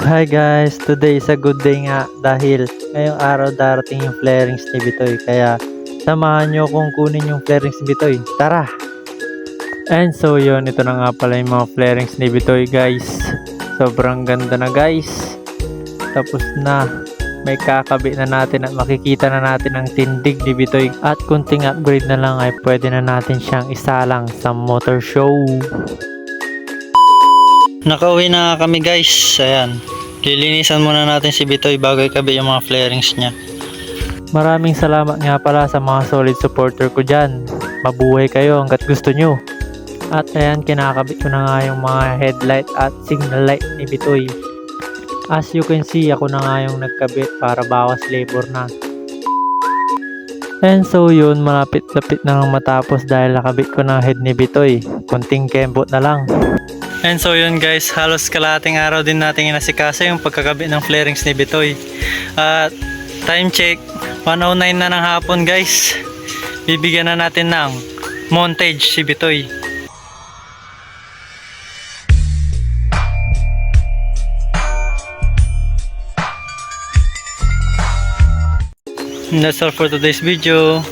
Hi guys, today is a good day nga dahil ngayong araw darating yung flarings ni Bitoy, kaya samahan nyo kung kunin yung flarings ni Bitoy. Tara! And so yun, ito na nga pala yung mga flarings ni Bitoy guys. Sobrang ganda na guys. Tapos na, may kakabit na natin at makikita na natin ang tindig ni Bitoy. At kunting upgrade na lang ay pwede na natin siyang isalang sa motor show. Nakauwi na kami guys. Ayan. Lilinisan muna natin si Bitoy bago ikabi yung mga flarings niya. Maraming salamat nga pala sa mga solid supporter ko dyan. Mabuhay kayo hanggat gusto nyo. At ayan, kinakabit ko na nga yung mga headlight at signal light ni Bitoy. As you can see, ako na nga yung nagkabit para bawas labor na. And so yun, malapit-lapit na lang matapos dahil nakabit ko na head ni Bitoy. Kunting kembot na lang. And so yun guys, halos kalahating araw din natin inasikaso yung pagkakabit ng flarings ni Bitoy. At time check, 1:09 na ng hapon guys. Bibigyan na natin ng montage si Bitoy. And that's all for today's video.